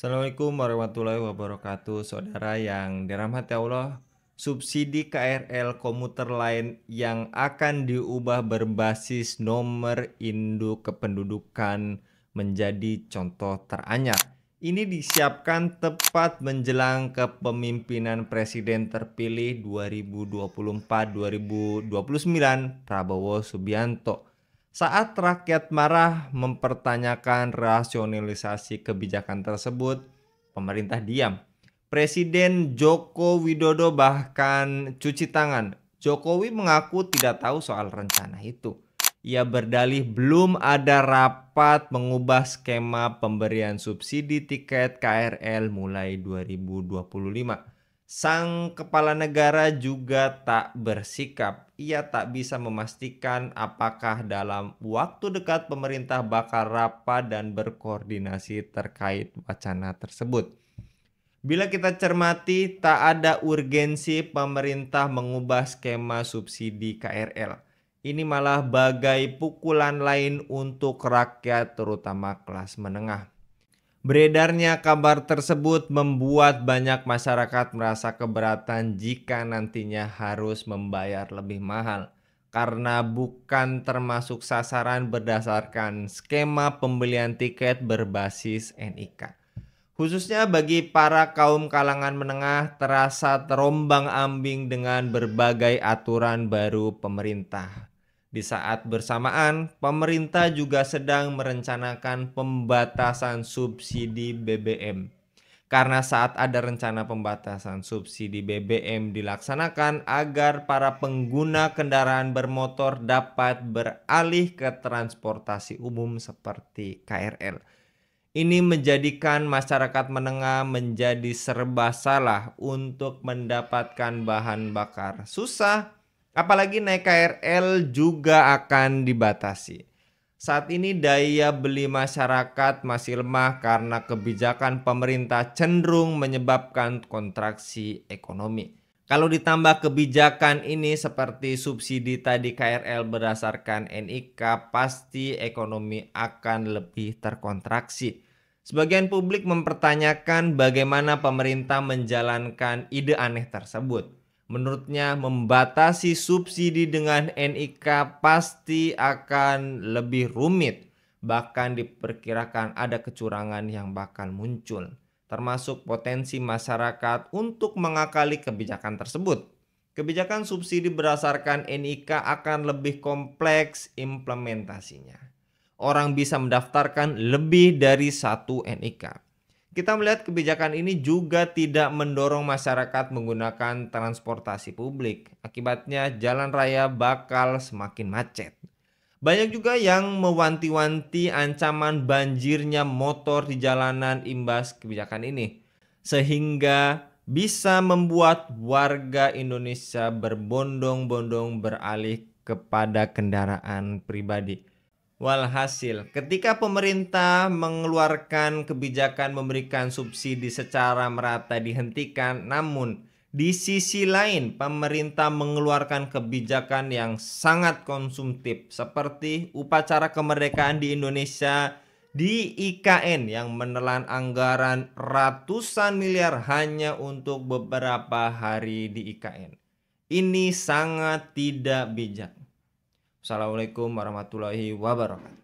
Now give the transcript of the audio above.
Assalamualaikum warahmatullahi wabarakatuh, saudara yang dirahmati Allah. Subsidi KRL komuter lain yang akan diubah berbasis nomor induk kependudukan menjadi contoh teranyar. Ini disiapkan tepat menjelang kepemimpinan Presiden terpilih 2024-2029 Prabowo Subianto. Saat rakyat marah mempertanyakan rasionalisasi kebijakan tersebut, pemerintah diam. Presiden Joko Widodo bahkan cuci tangan. Jokowi mengaku tidak tahu soal rencana itu. Ia berdalih belum ada rapat mengubah skema pemberian subsidi tiket KRL mulai 2025. Sang kepala negara juga tak bersikap. Ia tak bisa memastikan apakah dalam waktu dekat pemerintah bakal rapat dan berkoordinasi terkait wacana tersebut. Bila kita cermati, tak ada urgensi pemerintah mengubah skema subsidi KRL. Ini malah bagai pukulan lain untuk rakyat, terutama kelas menengah. Beredarnya kabar tersebut membuat banyak masyarakat merasa keberatan jika nantinya harus membayar lebih mahal karena bukan termasuk sasaran berdasarkan skema pembelian tiket berbasis NIK. Khususnya bagi para kaum kalangan menengah terasa terombang-ambing dengan berbagai aturan baru pemerintah. Di saat bersamaan, pemerintah juga sedang merencanakan pembatasan subsidi BBM. Karena saat ada rencana pembatasan subsidi BBM dilaksanakan agar para pengguna kendaraan bermotor dapat beralih ke transportasi umum seperti KRL. Ini menjadikan masyarakat menengah menjadi serba salah untuk mendapatkan bahan bakar. Susah, apalagi naik KRL juga akan dibatasi. Saat ini daya beli masyarakat masih lemah karena kebijakan pemerintah cenderung menyebabkan kontraksi ekonomi. Kalau ditambah kebijakan ini seperti subsidi tadi KRL berdasarkan NIK, pasti ekonomi akan lebih terkontraksi. Sebagian publik mempertanyakan bagaimana pemerintah menjalankan ide aneh tersebut. Menurutnya membatasi subsidi dengan NIK pasti akan lebih rumit. Bahkan diperkirakan ada kecurangan yang bakal muncul, termasuk potensi masyarakat untuk mengakali kebijakan tersebut. Kebijakan subsidi berdasarkan NIK akan lebih kompleks implementasinya. Orang bisa mendaftarkan lebih dari satu NIK. Kita melihat kebijakan ini juga tidak mendorong masyarakat menggunakan transportasi publik. Akibatnya jalan raya bakal semakin macet. Banyak juga yang mewanti-wanti ancaman banjirnya motor di jalanan imbas kebijakan ini. Sehingga bisa membuat warga Indonesia berbondong-bondong beralih kepada kendaraan pribadi. Walhasil, ketika pemerintah mengeluarkan kebijakan memberikan subsidi secara merata dihentikan, namun di sisi lain pemerintah mengeluarkan kebijakan yang sangat konsumtif seperti upacara kemerdekaan di Indonesia di IKN yang menelan anggaran ratusan miliar hanya untuk beberapa hari di IKN. Ini sangat tidak bijak. Assalamualaikum warahmatullahi wabarakatuh.